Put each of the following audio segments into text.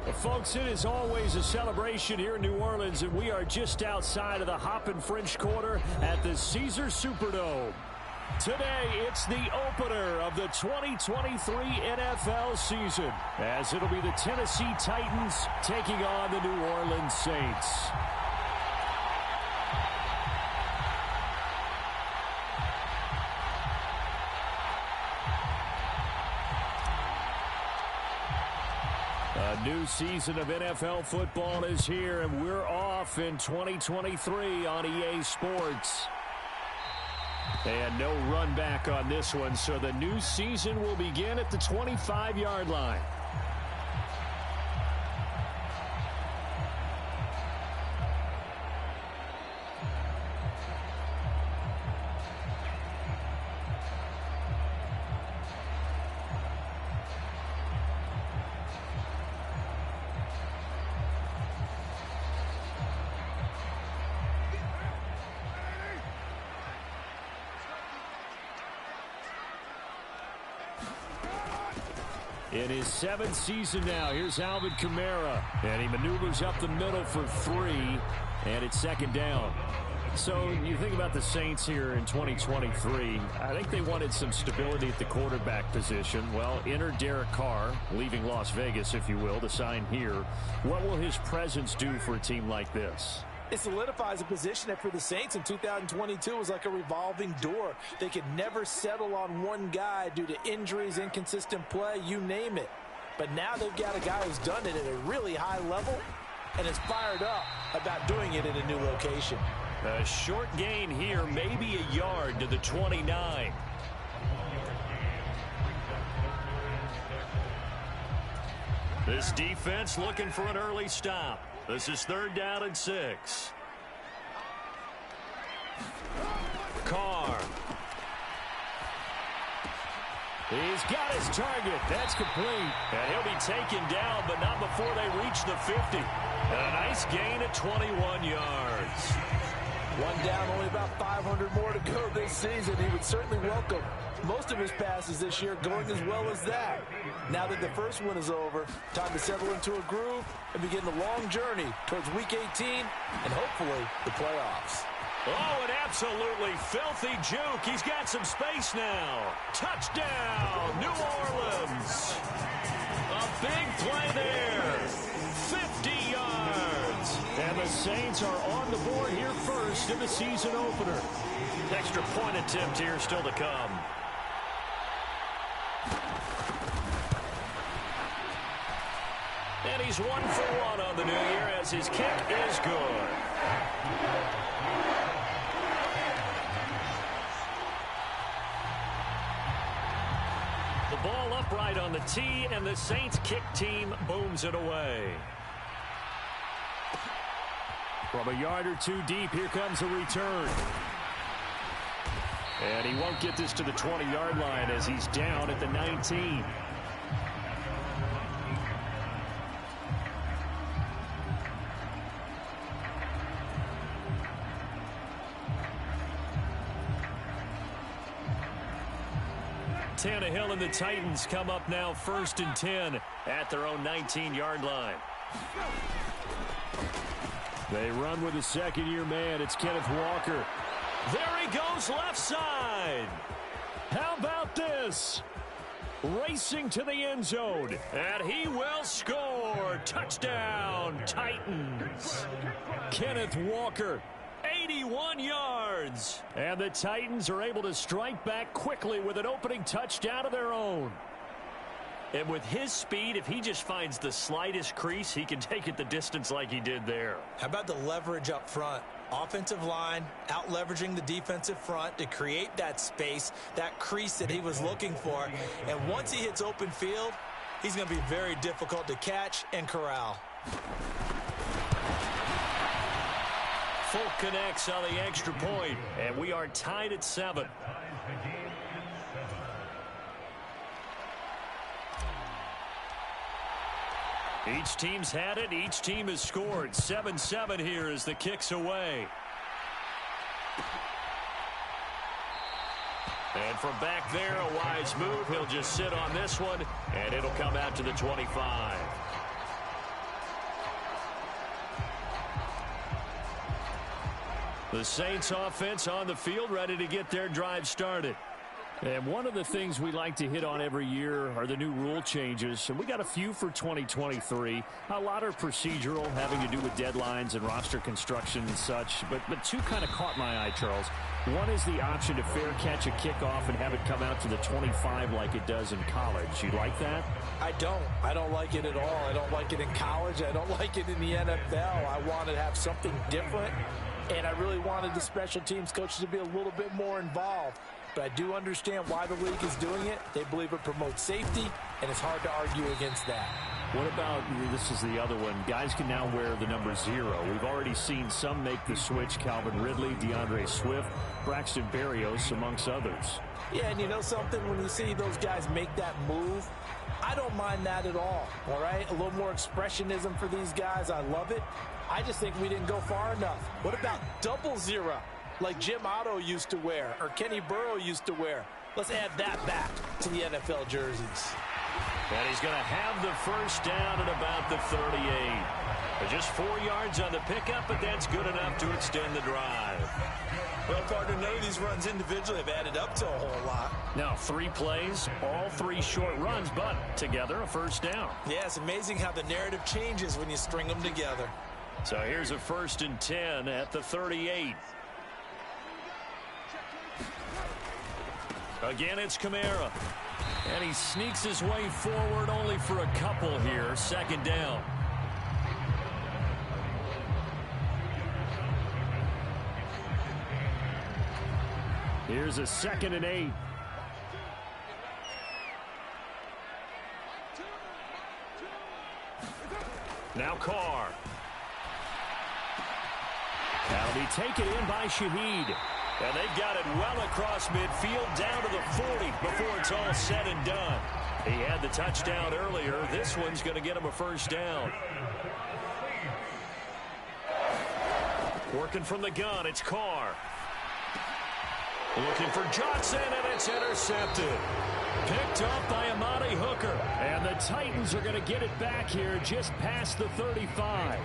Well, folks, it is always a celebration here in New Orleans, and we are just outside of the Hoppin' French Quarter at the Caesars Superdome. Today, it's the opener of the 2023 NFL season, as it'll be the Tennessee Titans taking on the New Orleans Saints. A new season of NFL football is here, and we're off in 2023 on EA Sports. And no run back on this one, so the new season will begin at the 25-yard line. In his seventh season now, here's Alvin Kamara. And he maneuvers up the middle for 3, and it's second down. So you think about the Saints here in 2023. I think they wanted some stability at the quarterback position. Well, enter Derek Carr, leaving Las Vegas, if you will, to sign here. What will his presence do for a team like this? It solidifies a position that for the Saints in 2022 was like a revolving door. They could never settle on one guy due to injuries, inconsistent play, you name it. But now they've got a guy who's done it at a really high level and is fired up about doing it in a new location. A short gain here, maybe a yard to the 29. This defense looking for an early stop. This is 3rd down and 6. Carr. He's got his target. That's complete. And he'll be taken down, but not before they reach the 50. And a nice gain at 21 yards. One down, only about 500 more to go this season. He would certainly welcome most of his passes this year going as well as that. Now that the first one is over, time to settle into a groove and begin the long journey towards Week 18 and hopefully the playoffs. Oh, an absolutely filthy juke. He's got some space now. Touchdown, New Orleans. A big play there. 50 yards. And the Saints are on the board here first in the season opener. Extra point attempt here still to come. And he's 1 for 1 on the new year as his kick is good. The ball upright on the tee, and the Saints kick team booms it away. From a yard or 2 deep, here comes a return. And he won't get this to the 20-yard line as he's down at the 19. Tannehill and the Titans come up now 1st and 10 at their own 19-yard line. They run with a second-year man. It's Kenneth Walker. There he goes left side. How about this? Racing to the end zone. And he will score. Touchdown, Titans. Kenneth Walker. 81 yards. And the Titans are able to strike back quickly with an opening touchdown of their own. And with his speed, if he just finds the slightest crease, he can take it the distance like he did there. How about the leverage up front? Offensive line out leveraging the defensive front to create that space, that crease that he was looking for. And once he hits open field, he's going to be very difficult to catch and corral. Folk connects on the extra point, and we are tied at 7. Each team's had it. Each team has scored. 7-7 here as the kick's away. And from back there, a wise move. He'll just sit on this one, and it'll come out to the 25. The Saints offense on the field, ready to get their drive started. And one of the things we like to hit on every year are the new rule changes. And we got a few for 2023. A lot are procedural, having to do with deadlines and roster construction and such. But two kind of caught my eye, Charles. One is the option to fair catch a kickoff and have it come out to the 25 like it does in college. You like that? I don't. I don't like it at all. I don't like it in college. I don't like it in the NFL. I want to have something different. And I really wanted the special teams coaches to be a little bit more involved. But I do understand why the league is doing it. They believe it promotes safety, and it's hard to argue against that. What about, this is the other one, guys can now wear the number 0. We've already seen some make the switch, Calvin Ridley, DeAndre Swift, Braxton Berrios, amongst others. Yeah, and you know something? When you see those guys make that move, I don't mind that at all right? A little more expressionism for these guys. I love it. I just think we didn't go far enough. What about 00, like Jim Otto used to wear or Kenny Burrow used to wear? Let's add that back to the NFL jerseys. And he's going to have the first down at about the 38. Just 4 yards on the pickup, but that's good enough to extend the drive. Well, partner, none of these runs individually have added up to a whole lot. Now, 3 plays, all 3 short runs, but together a first down. Yeah, it's amazing how the narrative changes when you string them together. So here's a 1st and 10 at the 38. Again, it's Kamara. And he sneaks his way forward only for a couple here. 2nd down. Here's a 2nd and 8. Now Carr. That'll be taken in by Shaheed. And they've got it well across midfield down to the 40 before it's all said and done. He had the touchdown earlier. This one's going to get him a first down. Working from the gun, it's Carr. Looking for Johnson, and it's intercepted. Picked up by Amani Hooker. And the Titans are going to get it back here just past the 35.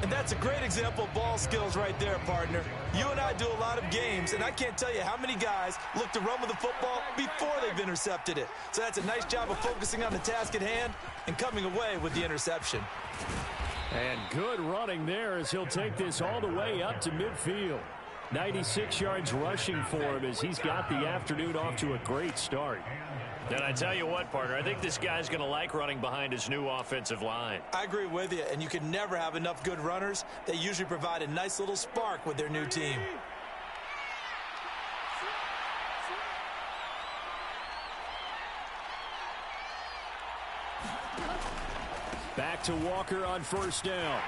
And that's a great example of ball skills right there, partner. You and I do a lot of games, and I can't tell you how many guys look to run with the football before they've intercepted it. So that's a nice job of focusing on the task at hand and coming away with the interception. And good running there as he'll take this all the way up to midfield. 96 yards rushing for him as he's got the afternoon off to a great start. And I tell you what, partner, I think this guy's going to like running behind his new offensive line. I agree with you, and you can never have enough good runners. They usually provide a nice little spark with their new team. Back to Walker on 1st down.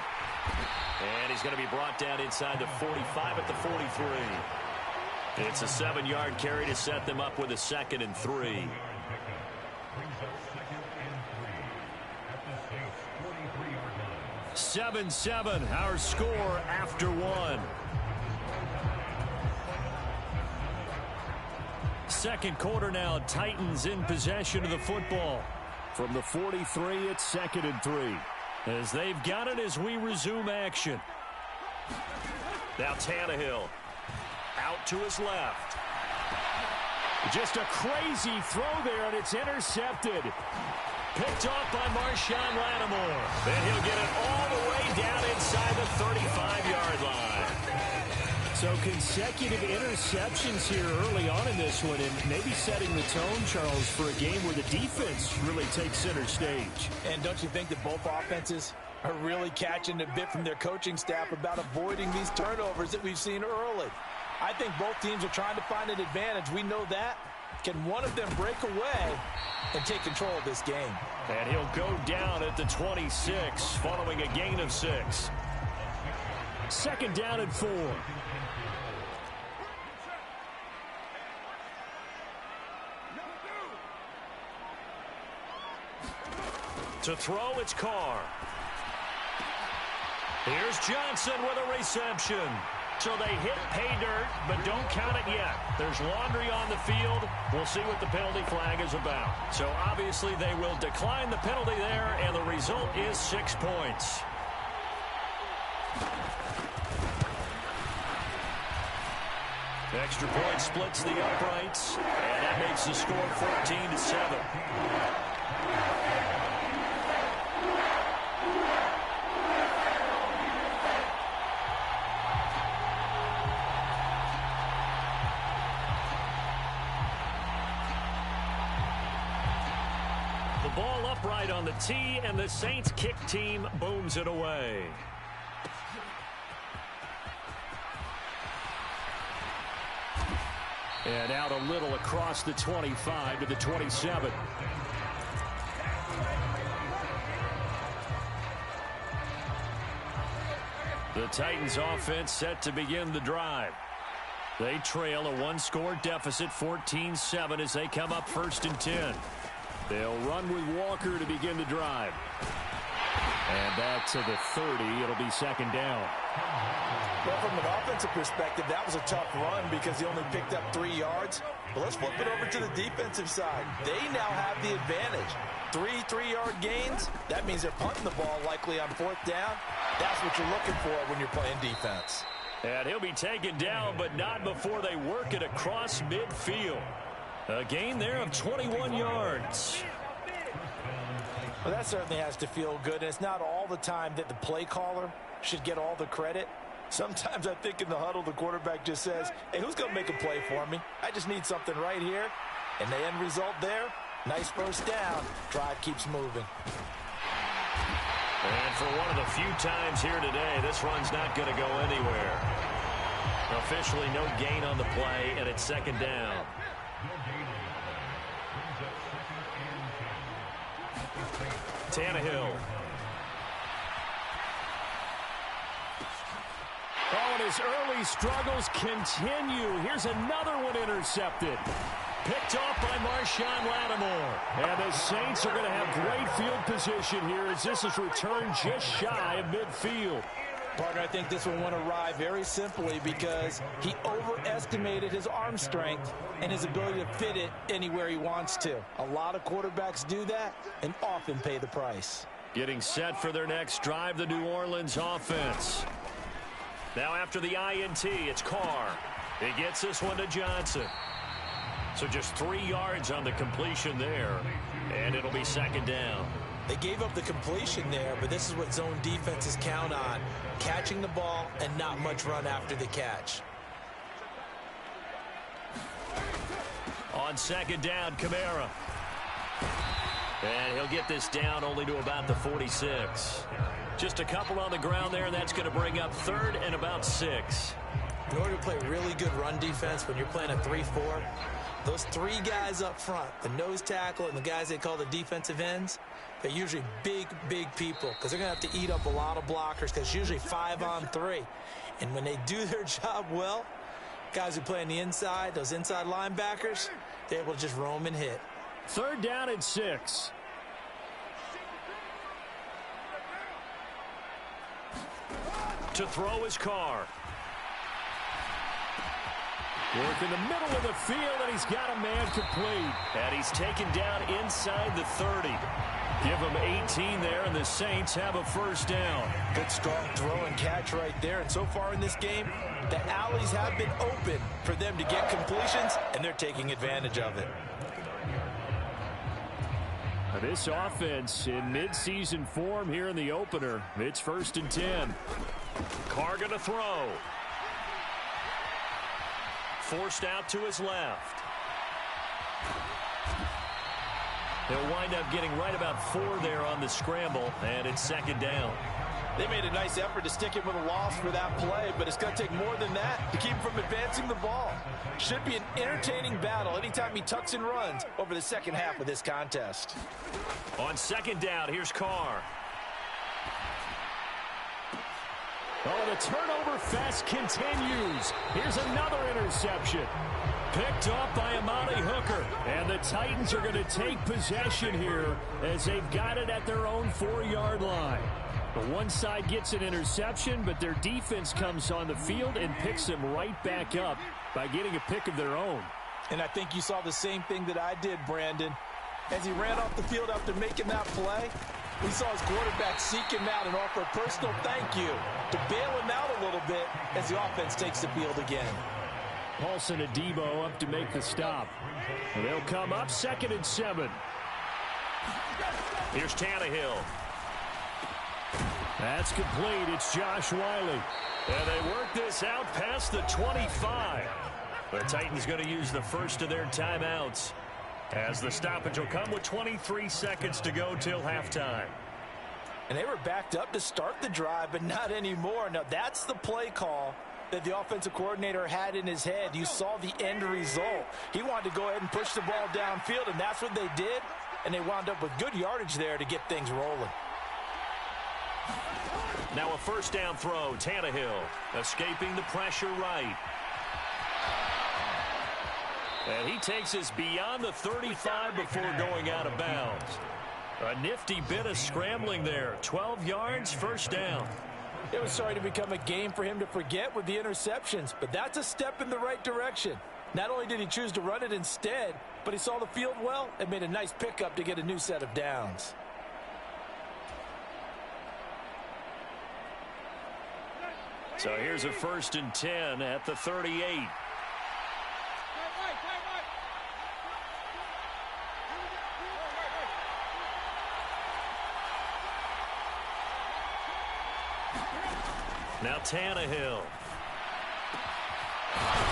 And he's going to be brought down inside the 45 at the 43. It's a 7-yard carry to set them up with a 2nd and 3. Seven, our score after 1. Second quarter now, Titans in possession of the football. From the 43, it's 2nd and 3. As they've got it as we resume action. Now Tannehill out to his left. Just a crazy throw there, and it's intercepted. Picked off by Marshawn Lattimore. Then he'll get it all the way down inside the 35-yard line. So consecutive interceptions here early on in this one, and maybe setting the tone, Charles, for a game where the defense really takes center stage. And don't you think that both offenses are really catching a bit from their coaching staff about avoiding these turnovers that we've seen early? I think both teams are trying to find an advantage. We know that. Can one of them break away and take control of this game? And he'll go down at the 26 following a gain of 6. 2nd down and 4. To throw, it's Carr. Here's Johnson with a reception. So they hit pay dirt, but don't count it yet. There's laundry on the field. We'll see what the penalty flag is about. So obviously they will decline the penalty there, and the result is 6 points. Extra point splits the uprights, and that makes the score 14-7. The ball upright on the tee, and the Saints kick team booms it away. And out a little across the 25 to the 27. The Titans offense set to begin the drive. They trail a one-score deficit, 14-7, as they come up 1st and 10. They'll run with Walker to begin the drive. And back to the 30. It'll be 2nd down. Well, from an offensive perspective, that was a tough run because he only picked up 3 yards. But let's flip it over to the defensive side. They now have the advantage. 3 3-yard gains. That means they're punting the ball likely on 4th down. That's what you're looking for when you're playing defense. And he'll be taken down, but not before they work it across midfield. A gain there of 21 yards. Well, that certainly has to feel good. And it's not all the time that the play caller should get all the credit. Sometimes I think in the huddle, the quarterback just says, hey, who's going to make a play for me? I just need something right here. And the end result there, nice 1st down. Drive keeps moving. And for one of the few times here today, this run's not going to go anywhere. Officially no gain on the play, and it's 2nd down. Tannehill. Oh, and his early struggles continue. Here's another one intercepted. Picked off by Marshawn Lattimore. And the Saints are going to have great field position here as this is returned just shy of midfield. Partner, I think this one went awry very simply because he overestimated his arm strength and his ability to fit it anywhere he wants to. A lot of quarterbacks do that and often pay the price. Getting set for their next drive, the New Orleans offense. Now after the INT, it's Carr. He gets this one to Johnson. So just 3 yards on the completion there, and it'll be 2nd down. They gave up the completion there, but this is what zone defenses count on, catching the ball and not much run after the catch. On 2nd down, Kamara. And he'll get this down only to about the 46. Just a couple on the ground there, and that's going to bring up 3rd and about 6. In order to play really good run defense when you're playing a 3-4, those 3 guys up front, the nose tackle and the guys they call the defensive ends, they're usually big, big people because they're going to have to eat up a lot of blockers because it's usually 5 on 3. And when they do their job well, guys who play on the inside, those inside linebackers, they're able to just roam and hit. 3rd down and 6. To throw his Carr. Work in the middle of the field, and he's got a man complete. And he's taken down inside the 30. Give him 18 there, and the Saints have a 1st down. Good strong throw and catch right there. And so far in this game, the alleys have been open for them to get completions, and they're taking advantage of it. This offense in midseason form here in the opener. It's 1st and 10. Carr going to throw. Forced out to his left. He'll wind up getting right about 4 there on the scramble, and it's 2nd down. They made a nice effort to stick him with a loss for that play, but it's going to take more than that to keep him from advancing the ball. Should be an entertaining battle anytime he tucks and runs over the second half of this contest. On 2nd down, here's Carr. Oh, the turnover fest continues. Here's another interception. Picked off by Amani Hooker. And the Titans are going to take possession here as they've got it at their own 4-yard line. The one side gets an interception, but their defense comes on the field and picks them right back up by getting a pick of their own. And I think you saw the same thing that I did, Brandon. As he ran off the field after making that play, we saw his quarterback seek him out and offer a personal thank you to bail him out a little bit as the offense takes the field again. Paulson Adebo up to make the stop. They'll come up 2nd and 7. Here's Tannehill. That's complete. It's Josh Wiley. And they work this out past the 25. The Titans going to use the first of their timeouts, as the stoppage will come with 23 seconds to go till halftime. And they were backed up to start the drive, but not anymore. Now, that's the play call that the offensive coordinator had in his head. You saw the end result. He wanted to go ahead and push the ball downfield, and that's what they did. And they wound up with good yardage there to get things rolling. Now a first down throw. Tannehill escaping the pressure right. And he takes us beyond the 35 before going out of bounds. A nifty bit of scrambling there. 12 yards, first down. It was starting to become a game for him to forget with the interceptions, but that's a step in the right direction. Not only did he choose to run it instead, but he saw the field well and made a nice pickup to get a new set of downs. So here's a 1st and 10 at the 38. Now Tannehill.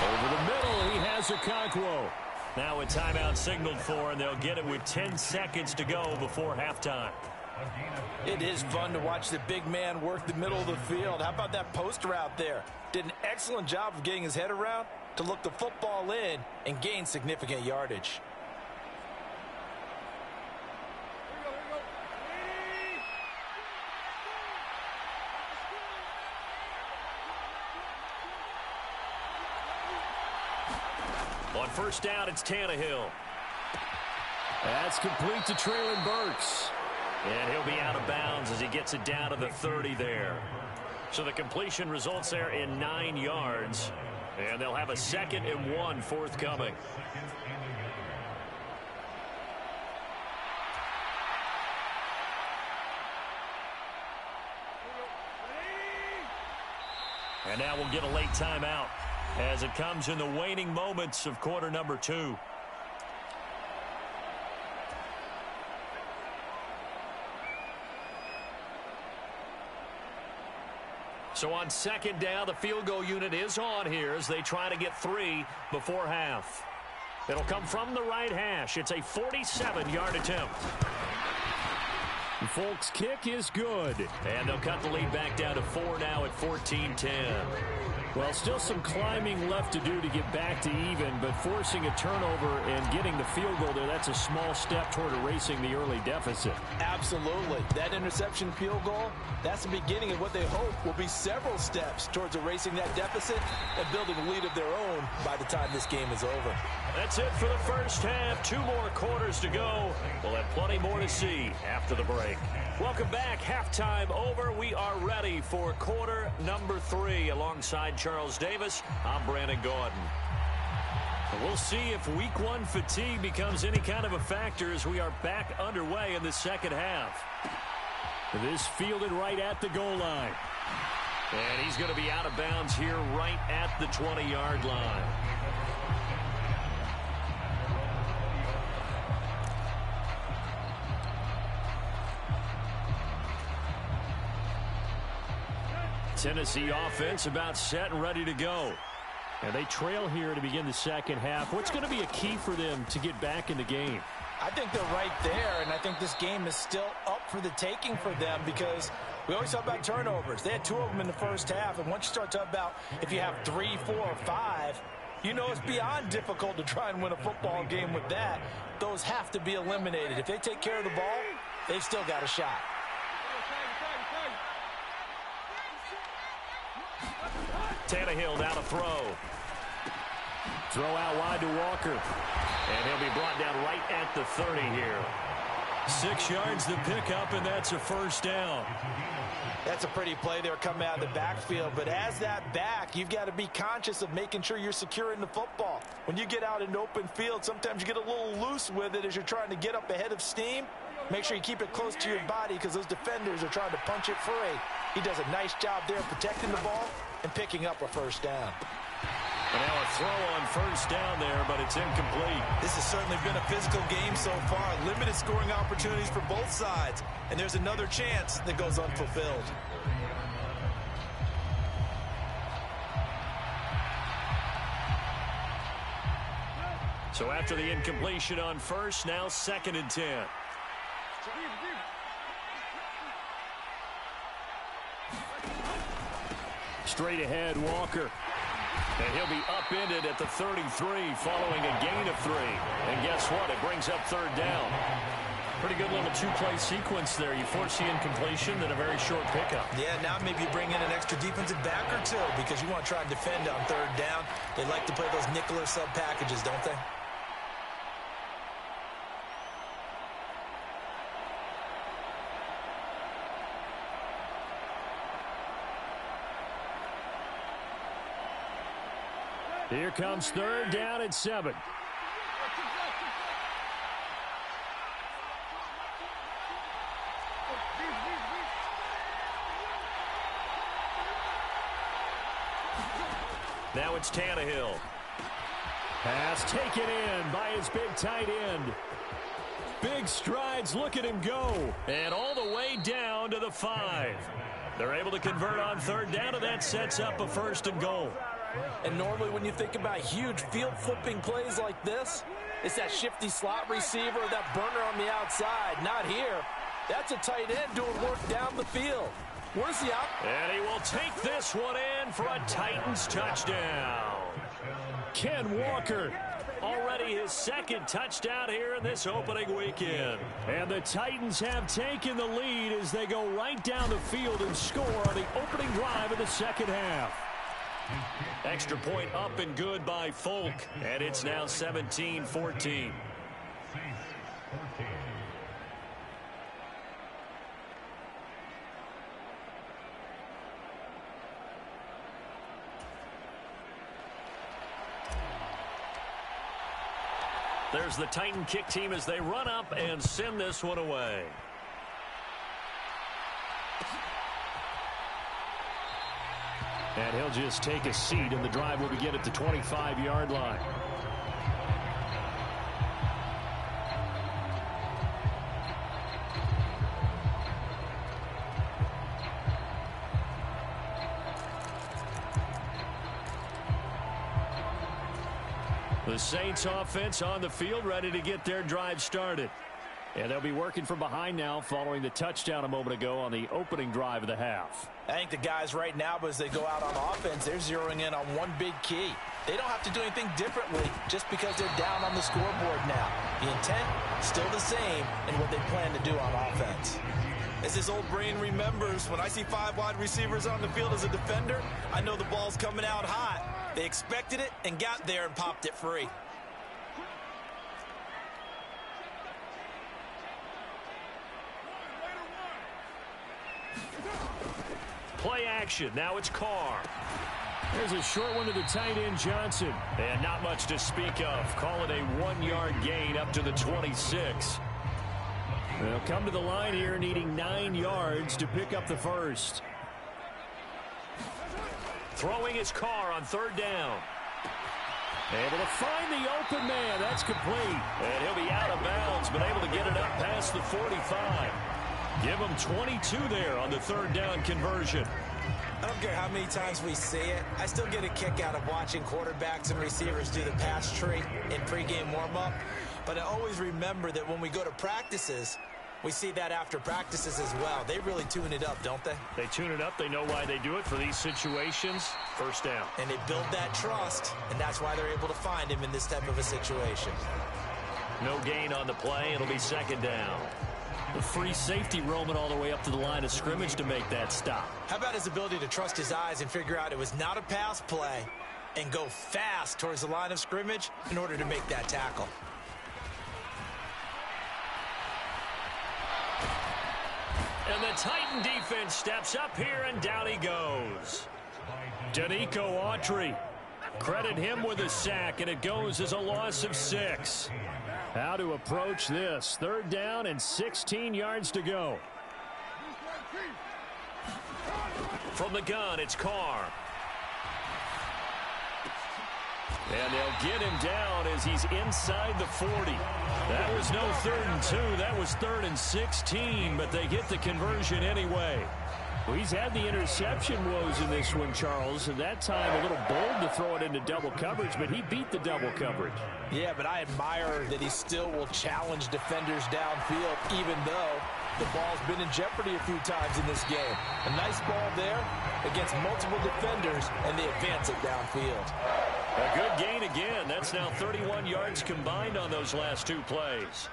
Over the middle, he has Okonkwo. Now a timeout signaled for, and they'll get it with 10 seconds to go before halftime. It is fun to watch the big man work the middle of the field. How about that post route there? Did an excellent job of getting his head around to look the football in and gain significant yardage. On first down, it's Tannehill. That's complete to Treylon Burks. And he'll be out of bounds as he gets it down to the 30 there. So the completion results there in 9 yards. And they'll have a 2nd and 1 forthcoming. And now we'll get a late timeout as it comes in the waning moments of quarter number 2. So on 2nd down, the field goal unit is on here as they try to get 3 before half. It'll come from the right hash. It's a 47-yard attempt. Folks' kick is good. And they'll cut the lead back down to 4 now at 14-10. Well, still some climbing left to do to get back to even, but forcing a turnover and getting the field goal there, that's a small step toward erasing the early deficit. Absolutely. That interception field goal, that's the beginning of what they hope will be several steps towards erasing that deficit and building a lead of their own by the time this game is over. That's it for the first half. 2 more quarters to go. We'll have plenty more to see after the break. Welcome back. Halftime over. We are ready for quarter number 3. Alongside Charles Davis, I'm Brandon Gaudin. We'll see if week 1 fatigue becomes any kind of a factor as we are back underway in the second half. This fielded right at the goal line. And he's going to be out of bounds here right at the 20-yard line. Tennessee offense about set and ready to go. And they trail here to begin the second half. What's going to be a key for them to get back in the game? I think they're right there, and I think this game is still up for the taking for them because we always talk about turnovers. They had 2 of them in the first half, and once you start talking about if you have 3, 4, or 5, you know it's beyond difficult to try and win a football game with that. Those have to be eliminated. If they take care of the ball, they've still got a shot. Tannehill down to throw. Throw out wide to Walker. And he'll be brought down right at the 30 here. 6 yards to pick up, and that's a first down. That's a pretty play there coming out of the backfield. But as that back, you've got to be conscious of making sure you're securing the football. When you get out in open field, sometimes you get a little loose with it as you're trying to get up ahead of steam. Make sure you keep it close to your body because those defenders are trying to punch it free. He does a nice job there protecting the ball and picking up a first down. And now a throw on first down there, but it's incomplete. This has certainly been a physical game so far. Limited scoring opportunities for both sides. And there's another chance that goes unfulfilled. So after the incompletion on first, now 2nd and 10. Straight ahead, Walker. And he'll be upended at the 33 following a gain of 3. And guess what? It brings up 3rd down. Pretty good little two-play sequence there. You force the incompletion, then a very short pickup. Yeah, now maybe you bring in an extra defensive back or two because you want to try and defend on 3rd down. They like to play those nickel or sub packages, don't they? Here comes 3rd down at 7. Now it's Tannehill. Pass taken in by his big tight end. Big strides, look at him go. And all the way down to the 5. They're able to convert on 3rd down, and that sets up a 1st and goal. And normally when you think about huge field-flipping plays like this, it's that shifty slot receiver, that burner on the outside. Not here. That's a tight end doing work down the field. Where's the out? And he will take this one in for a Titans touchdown. Ken Walker, already his 2nd touchdown here in this opening weekend. And the Titans have taken the lead as they go right down the field and score on the opening drive of the 2nd half. Extra point up and good by Folk, and it's now 17-14. There's the Titan kick team as they run up and send this one away. And he'll just take a seat, and the drive will begin at the 25-yard line. The Saints offense on the field, ready to get their drive started. And they'll be working from behind now following the touchdown a moment ago on the opening drive of the half. I think the guys right now, as they go out on offense, they're zeroing in on one big key. They don't have to do anything differently just because they're down on the scoreboard now. The intent, still the same in what they plan to do on offense. As his old brain remembers, when I see 5 wide receivers on the field as a defender, I know the ball's coming out hot. They expected it and got there and popped it free. Play action. Now it's Carr. There's a short one to the tight end, Johnson. And not much to speak of. Call it a 1-yard gain up to the 26. They'll come to the line here needing 9 yards to pick up the first. Throwing his Carr on 3rd down. Able to find the open man. That's complete. And he'll be out of bounds, but able to get it up past the 45. Give him 22 there on the 3rd down conversion. I don't care how many times we see it. I still get a kick out of watching quarterbacks and receivers do the pass tree in pregame warm-up. But I always remember that when we go to practices, we see that after practices as well. They really tune it up, don't they? They tune it up. They know why they do it for these situations. 1st down. And they build that trust, and that's why they're able to find him in this type of a situation. No gain on the play. It'll be 2nd down. The free safety roaming all the way up to the line of scrimmage to make that stop. How about his ability to trust his eyes and figure out it was not a pass play and go fast towards the line of scrimmage in order to make that tackle? And the Titan defense steps up here, and down he goes. Danico Autry. Credit him with a sack, and it goes as a loss of 6. How to approach this. 3rd down and 16 yards to go. From the gun, it's Carr. And they'll get him down as he's inside the 40. That was no 3rd and 2. That was 3rd and 16, but they get the conversion anyway. Well, he's had the interception woes in this one, Charles, and that time a little bold to throw it into double coverage, but he beat the double coverage. Yeah, but I admire that he still will challenge defenders downfield, even though the ball's been in jeopardy a few times in this game. A nice ball there against multiple defenders, and they advance it downfield. A good gain again. That's now 31 yards combined on those last 2 plays.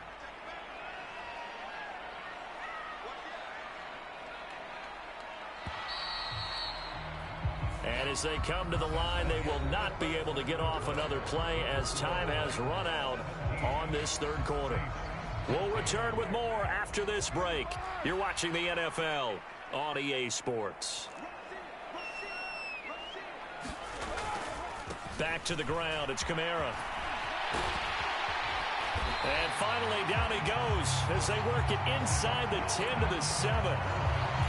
And as they come to the line, they will not be able to get off another play as time has run out on this 3rd quarter. We'll return with more after this break. You're watching the NFL on EA Sports. Back to the ground. It's Kamara. And finally, down he goes as they work it inside the 10 to the 7.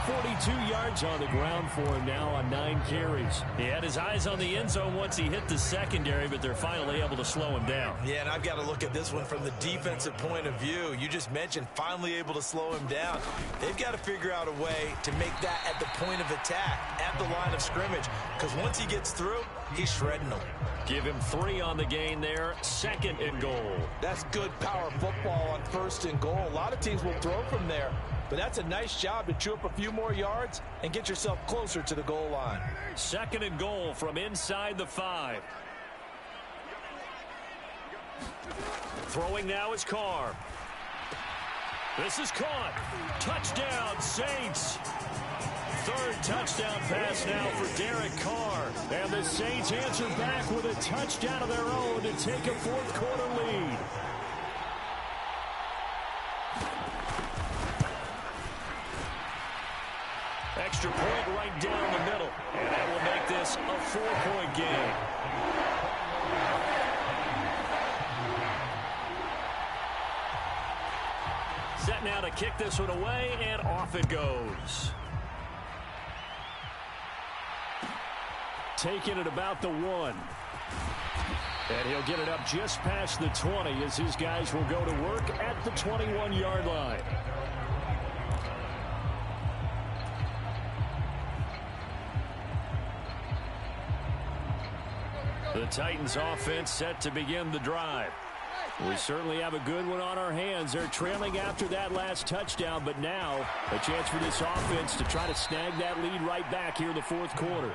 42 yards on the ground for him now on 9 carries. He had his eyes on the end zone once he hit the secondary, but they're finally able to slow him down. Yeah, and I've got to look at this one from the defensive point of view. You just mentioned finally able to slow him down. They've got to figure out a way to make that at the point of attack, at the line of scrimmage, because once he gets through, he's shredding them. Give him 3 on the gain there. 2nd and goal. That's good power football on 1st and goal. A lot of teams will throw from there, but that's a nice job to chew up a few more yards and get yourself closer to the goal line. 2nd and goal from inside the 5. Throwing now is Carr. This is caught. Touchdown, Saints. 3rd touchdown pass now for Derek Carr. And the Saints answer back with a touchdown of their own to take a 4th quarter lead. Extra point right down the middle. And that will make this a 4-point game. Set now to kick this one away, and off it goes. Taking it about the 1. And he'll get it up just past the 20 as his guys will go to work at the 21-yard line. The Titans offense set to begin the drive. We certainly have a good one on our hands. They're trailing after that last touchdown, but now a chance for this offense to try to snag that lead right back here in the 4th quarter.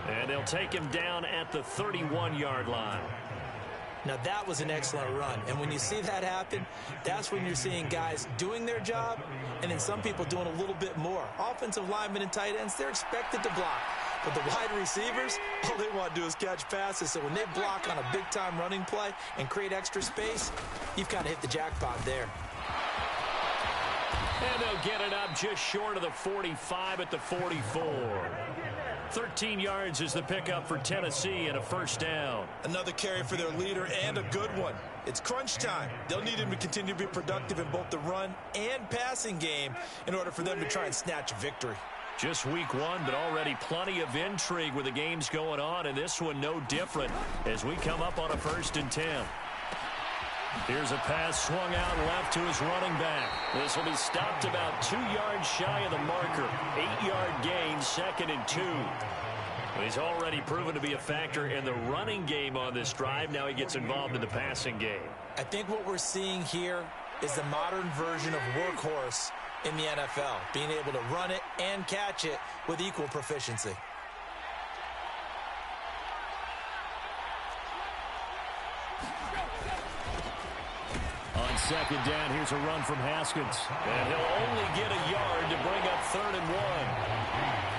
And they'll take him down at the 31-yard line. Now, that was an excellent run. And when you see that happen, that's when you're seeing guys doing their job and then some people doing a little bit more. Offensive linemen and tight ends, they're expected to block. But the wide receivers, all they want to do is catch passes. So when they block on a big-time running play and create extra space, you've kind of hit the jackpot there. And they'll get it up just short of the 45 at the 44. 13 yards is the pickup for Tennessee and a 1st down. Another carry for their leader and a good one. It's crunch time. They'll need him to continue to be productive in both the run and passing game in order for them to try and snatch a victory. Just week 1, but already plenty of intrigue with the games going on, and this one no different as we come up on a 1st and 10. Here's a pass swung out left to his running back. This will be stopped about 2 yards shy of the marker. 8-yard gain, 2nd and 2. He's already proven to be a factor in the running game on this drive. Now he gets involved in the passing game. I think what we're seeing here is the modern version of workhorse in the NFL, being able to run it and catch it with equal proficiency. On 2nd down, here's a run from Haskins. And he'll only get a yard to bring up 3rd and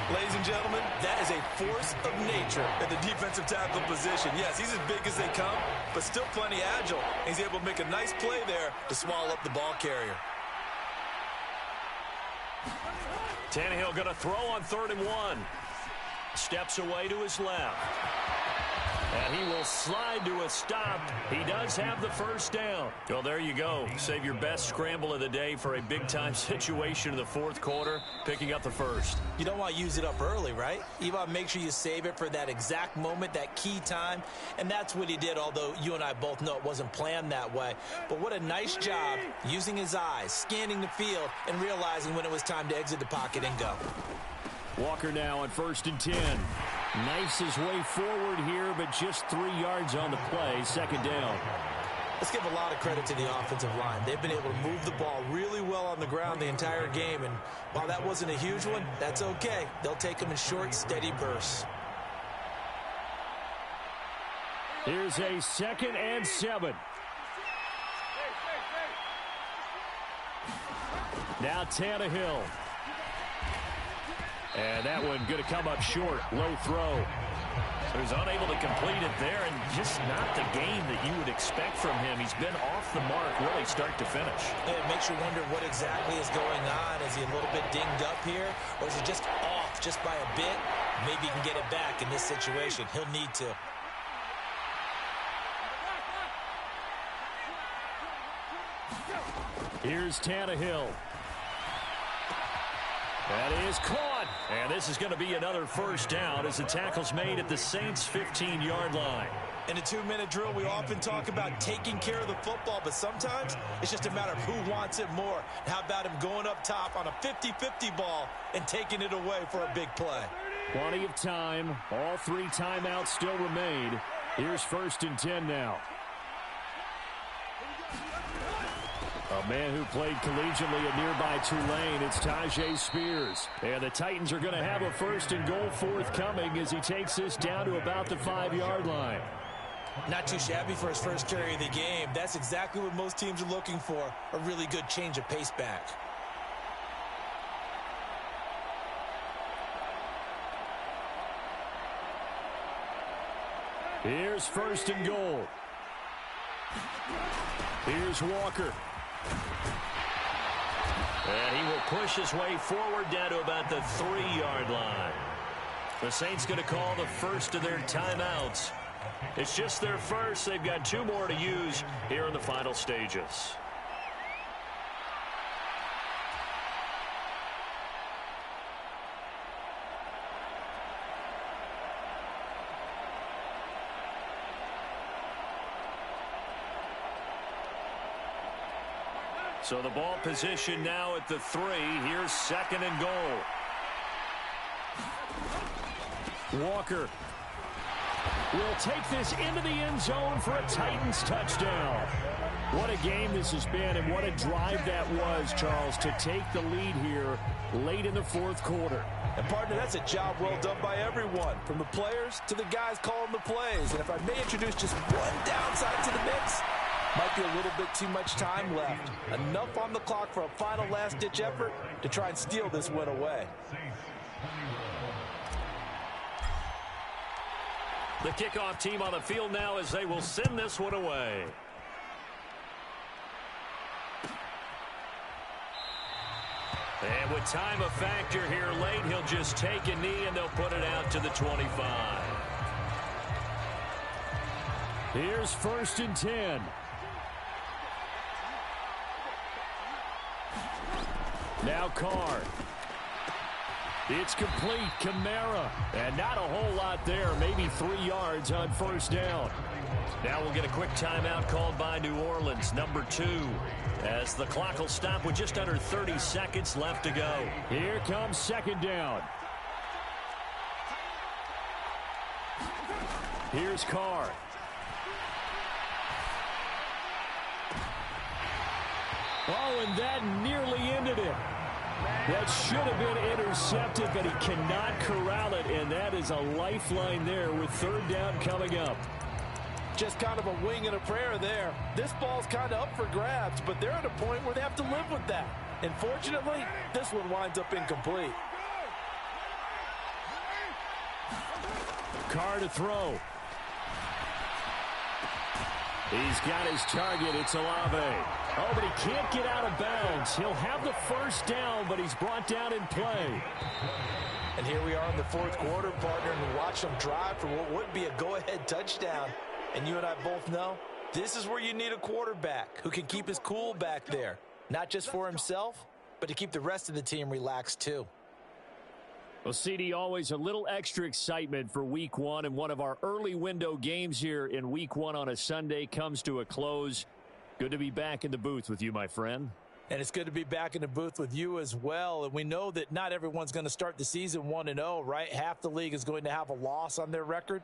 1. Ladies and gentlemen, that is a force of nature at the defensive tackle position. Yes, he's as big as they come, but still plenty agile. He's able to make a nice play there to swallow up the ball carrier. Tannehill going to throw on 3rd and 1. Steps away to his left. And he will slide to a stop. He does have the first down. Well, there you go. Save your best scramble of the day for a big-time situation in the fourth quarter, picking up the first. You don't want to use it up early, right? You want to make sure you save it for that exact moment, that key time. And that's what he did, although you and I both know it wasn't planned that way. But what a nice job using his eyes, scanning the field, and realizing when it was time to exit the pocket and go. Walker now on 1st and 10. Knifes his way forward here, but just 3 yards on the play. Second down. Let's give a lot of credit to the offensive line. They've been able to move the ball really well on the ground the entire game. And while that wasn't a huge one, that's okay. They'll take them in short, steady bursts. Here's a 2nd and 7. Now Tannehill. And that one going to come up short. Low throw. So he's unable to complete it there, and just not the game that you would expect from him. He's been off the mark really start to finish. It makes you wonder what exactly is going on. Is he a little bit dinged up here, or is he just off just by a bit? Maybe he can get it back in this situation. He'll need to. Here's Tannehill. That is caught. And this is going to be another first down as the tackle's made at the Saints' 15-yard line. In a 2-minute drill, we often talk about taking care of the football, but sometimes it's just a matter of who wants it more. How about him going up top on a 50-50 ball and taking it away for a big play? Plenty of time. All 3 timeouts still remain. Here's 1st and 10 now. A man who played collegiately at nearby Tulane, it's Tyjae Spears. And the Titans are going to have a 1st and goal forthcoming as he takes this down to about the 5-yard line. Not too shabby for his first carry of the game. That's exactly what most teams are looking for, a really good change of pace back. Here's 1st and goal. Here's Walker. And he will push his way forward down to about the 3-yard line. The Saints going to call the first of their timeouts. It's just their first. They've got 2 more to use here in the final stages. So the ball position now at the 3. Here's 2nd and goal. Walker will take this into the end zone for a Titans touchdown. What a game this has been, and what a drive that was, Charles, to take the lead here late in the fourth quarter. And, partner, that's a job well done by everyone, from the players to the guys calling the plays. And if I may introduce just one downside to the mix, might be a little bit too much time left. Enough on the clock for a final last-ditch effort to try and steal this win away. The kickoff team on the field now as they will send this one away. And with time a factor here late, he'll just take a knee and they'll put it out to the 25. Here's 1st and 10. Now Carr. It's complete. Kamara. And not a whole lot there. Maybe 3 yards on 1st down. Now we'll get a quick timeout called by New Orleans, number 2. As the clock will stop with just under 30 seconds left to go. Here comes 2nd down. Here's Carr. Oh, and that nearly ended it. That should have been intercepted, but he cannot corral it, and that is a lifeline there with 3rd down coming up. Just kind of a wing and a prayer there. This ball's kind of up for grabs, but they're at a point where they have to live with that. And fortunately, this one winds up incomplete. Carr to throw. He's got his target. It's Olave. Oh, but he can't get out of bounds. He'll have the first down, but he's brought down in play. And here we are in the fourth quarter, partner, and watch them drive for what would be a go-ahead touchdown. And you and I both know this is where you need a quarterback who can keep his cool back there. Not just for himself, but to keep the rest of the team relaxed too. Well, CD, always a little extra excitement for Week 1, and one of our early window games here in Week 1 on a Sunday comes to a close. Good to be back in the booth with you, my friend. And it's good to be back in the booth with you as well. And we know that not everyone's going to start the season 1-0, right? Half the league is going to have a loss on their record.